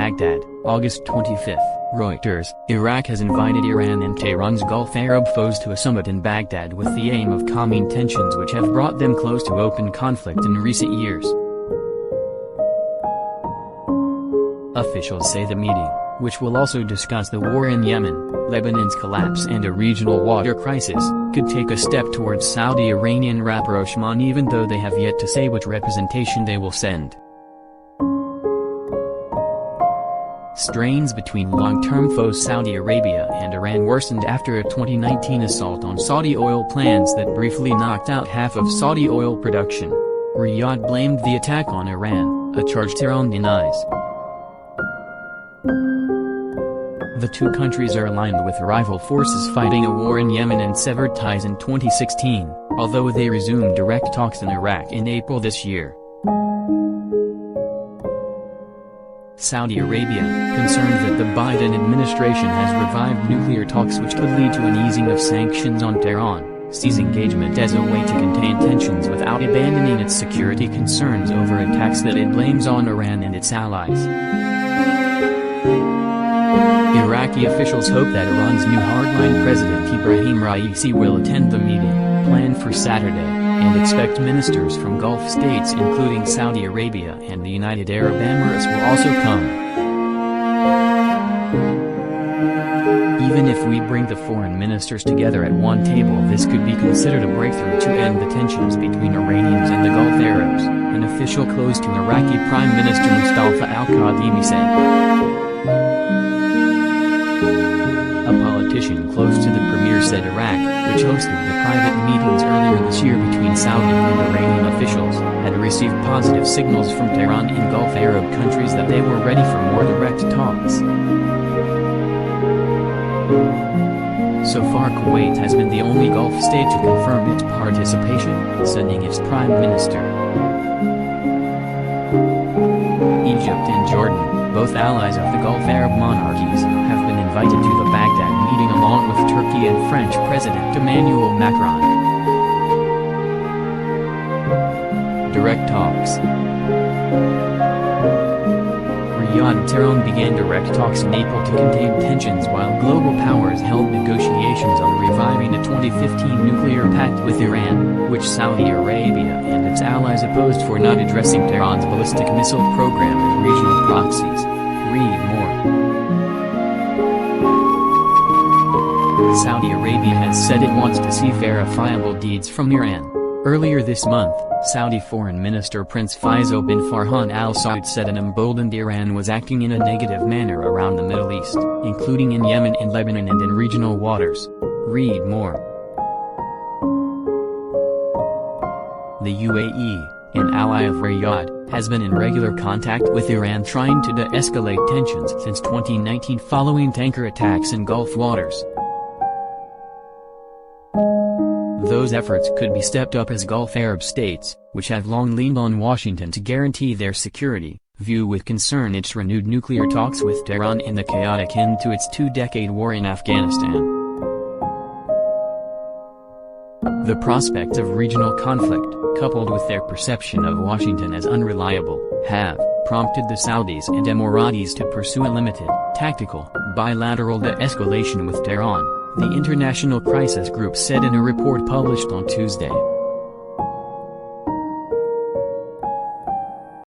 Baghdad, August 25. Reuters, Iraq has invited Iran and Tehran's Gulf Arab foes to a summit in Baghdad with the aim of calming tensions which have brought them close to open conflict in recent years. Officials say the meeting, which will also discuss the war in Yemen, Lebanon's collapse and a regional water crisis, could take a step towards Saudi-Iranian rapprochement, even though they have yet to say which representation they will send. Strains between long-term foes Saudi Arabia and Iran worsened after a 2019 assault on Saudi oil plants that briefly knocked out half of Saudi oil production. Riyadh blamed the attack on Iran, a charge Tehran denies. The two countries are aligned with rival forces fighting a war in Yemen and severed ties in 2016, although they resumed direct talks in Iraq in April this year. Saudi Arabia, concerned that the Biden administration has revived nuclear talks which could lead to an easing of sanctions on Tehran, sees engagement as a way to contain tensions without abandoning its security concerns over attacks that it blames on Iran and its allies. Iraqi officials hope that Iran's new hardline president Ibrahim Raisi will attend the meeting, planned for Saturday, and expect ministers from Gulf states including Saudi Arabia and the United Arab Emirates will also come. Even if we bring the foreign ministers together at one table, this could be considered a breakthrough to end the tensions between Iranians and the Gulf Arabs, an official close to Iraqi Prime Minister Mustafa al-Kadhimi said. A politician close to the premier said Iraq, which hosted the private meetings earlier this year between Saudi and Iranian officials, had received positive signals from Tehran and Gulf Arab countries that they were ready for more direct talks. So far Kuwait has been the only Gulf state to confirm its participation, sending its prime minister. Egypt and Jordan, both allies of the Gulf Arab monarchies, have been invited to the Baghdad meeting along with Turkey and French President Emmanuel Macron. Direct talks. Riyadh and Tehran began direct talks in April to contain tensions while global powers held negotiations on reviving a 2015 nuclear pact with Iran, which Saudi Arabia and its allies opposed for not addressing Tehran's ballistic missile program and regional proxies. Read more. Saudi Arabia has said it wants to see verifiable deeds from Iran. Earlier this month, Saudi Foreign Minister Prince Faisal bin Farhan Al Saud said an emboldened Iran was acting in a negative manner around the Middle East, including in Yemen and Lebanon and in regional waters. Read more. The UAE, an ally of Riyadh, has been in regular contact with Iran trying to de-escalate tensions since 2019 following tanker attacks in Gulf waters. Those efforts could be stepped up as Gulf Arab states, which have long leaned on Washington to guarantee their security, view with concern its renewed nuclear talks with Tehran and the chaotic end to its two-decade war in Afghanistan. The prospect of regional conflict, coupled with their perception of Washington as unreliable, have prompted the Saudis and Emiratis to pursue a limited, tactical, bilateral de-escalation with Tehran, the International Crisis Group said in a report published on Tuesday.